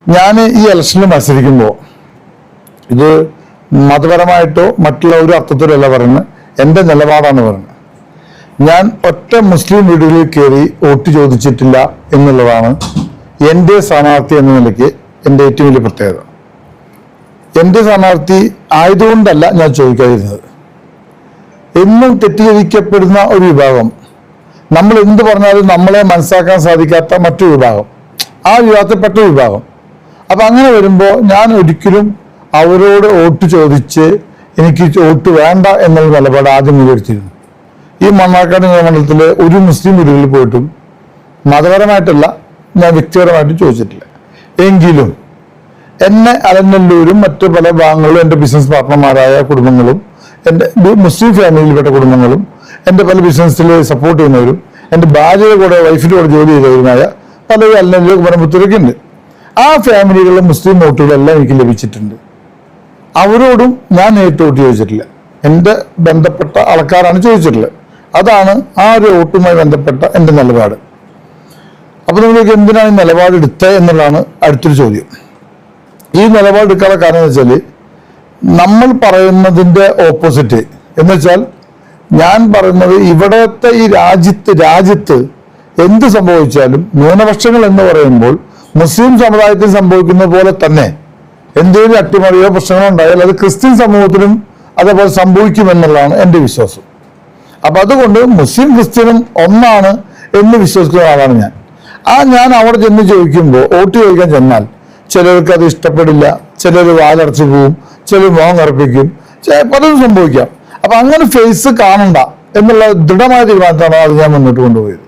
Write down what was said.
ഞാൻ ഈ ഇലക്ഷനിൽ മത്സരിക്കുമ്പോൾ ഇത് മതപരമായിട്ടോ മറ്റുള്ള ഒരു അർത്ഥത്തിലല്ല പറയുന്നത്, എൻ്റെ നിലപാടാണ് പറയുന്നത്. ഞാൻ ഒറ്റ മുസ്ലിം വീടുകളിൽ കയറി വോട്ട് ചോദിച്ചിട്ടില്ല എന്നുള്ളതാണ് എൻ്റെ സ്ഥാനാർത്ഥി എന്ന നിലയ്ക്ക് എൻ്റെ ഏറ്റവും വലിയ പ്രത്യേകത. എൻ്റെ സ്ഥാനാർത്ഥി ആയതുകൊണ്ടല്ല ഞാൻ ചോദിക്കാതിരുന്നത്. എന്നും തെറ്റിദ്ധരിക്കപ്പെടുന്ന ഒരു വിഭാഗം, നമ്മൾ എന്ത് പറഞ്ഞാലും നമ്മളെ മനസ്സിലാക്കാൻ സാധിക്കാത്ത മറ്റൊരു വിഭാഗം, ആ വിഭാഗത്തിൽപ്പെട്ട വിഭാഗം. അപ്പം അങ്ങനെ വരുമ്പോൾ ഞാൻ ഒരിക്കലും അവരോട് വോട്ട് ചോദിച്ച് എനിക്ക് വോട്ട് വേണ്ട എന്നുള്ള നിലപാട് ആദ്യം മുൻകെടുത്തിരുന്നു. ഈ മണ്ണാർക്കാട് മണ്ഡലത്തിൽ ഒരു മുസ്ലിം വീടുകളിൽ പോയിട്ടും മതപരമായിട്ടല്ല, ഞാൻ വ്യക്തിപരമായിട്ടും ചോദിച്ചിട്ടില്ല. എങ്കിലും എന്നെ അലനല്ലൂരും മറ്റു പല ഭാഗങ്ങളും എൻ്റെ ബിസിനസ് പാർട്ട്ണർമാരായ കുടുംബങ്ങളും എൻ്റെ മുസ്ലിം ഫാമിലിയിൽപ്പെട്ട കുടുംബങ്ങളും എൻ്റെ പല ബിസിനസ്സിൽ സപ്പോർട്ട് ചെയ്യുന്നവരും എൻ്റെ ഭാര്യയുടെ കൂടെ വൈഫിൻ്റെ കൂടെ ജോലി ചെയ്തവരുമായ പലരും അലനല്ലൂർ കുമരമ്പത്തൂരൊക്കെ ഉണ്ട്. ആ ഫാമിലികളിലെ മുസ്ലിം വോട്ടുകളെല്ലാം എനിക്ക് ലഭിച്ചിട്ടുണ്ട്. അവരോടും ഞാൻ നേരിട്ട് വോട്ട് ചോദിച്ചിട്ടില്ല, എൻ്റെ ബന്ധപ്പെട്ട ആൾക്കാരാണ് ചോദിച്ചിട്ടുള്ളത്. അതാണ് ആ ഒരു വോട്ടുമായി ബന്ധപ്പെട്ട എൻ്റെ നിലപാട്. അപ്പോൾ നിങ്ങൾക്ക് എന്തിനാണ് ഈ നിലപാടെടുത്തത് എന്നുള്ളതാണ് അടുത്തൊരു ചോദ്യം. ഈ നിലപാടെടുക്കാനുള്ള കാരണം എന്ന് വെച്ചാൽ, നമ്മൾ പറയുന്നതിൻ്റെ ഓപ്പോസിറ്റ് എന്ന് വെച്ചാൽ, ഞാൻ പറയുന്നത് ഇവിടത്തെ ഈ രാജ്യത്ത് എന്ത് സംഭവിച്ചാലും ന്യൂനപക്ഷങ്ങൾ എന്ന് പറയുമ്പോൾ മുസ്ലിം സമുദായത്തിൽ സംഭവിക്കുന്ന പോലെ തന്നെ എന്തെങ്കിലും അട്ടിമറിയോ പ്രശ്നങ്ങളോ ഉണ്ടായാൽ അത് ക്രിസ്ത്യൻ സമൂഹത്തിലും അതേപോലെ സംഭവിക്കുമെന്നുള്ളതാണ് എൻ്റെ വിശ്വാസം. അപ്പം അതുകൊണ്ട് മുസ്ലിം ക്രിസ്ത്യനും ഒന്നാണ് എന്ന് വിശ്വസിക്കുന്ന ആളാണ് ഞാൻ. ഞാൻ അവിടെ ചെന്ന് ചോദിക്കുമ്പോൾ, വോട്ട് ചോദിക്കാൻ ചെന്നാൽ ചിലർക്ക് അത് ഇഷ്ടപ്പെടില്ല, ചിലർ വാലടച്ചു പോവും, ചിലർ മോഹം കറുപ്പിക്കും, പലതും സംഭവിക്കാം. അപ്പം അങ്ങനെ ഫേസ് കാണണ്ട എന്നുള്ള ദൃഢമായ തീരുമാനത്താണ് അത് ഞാൻ മുന്നോട്ട് കൊണ്ടുപോയത്.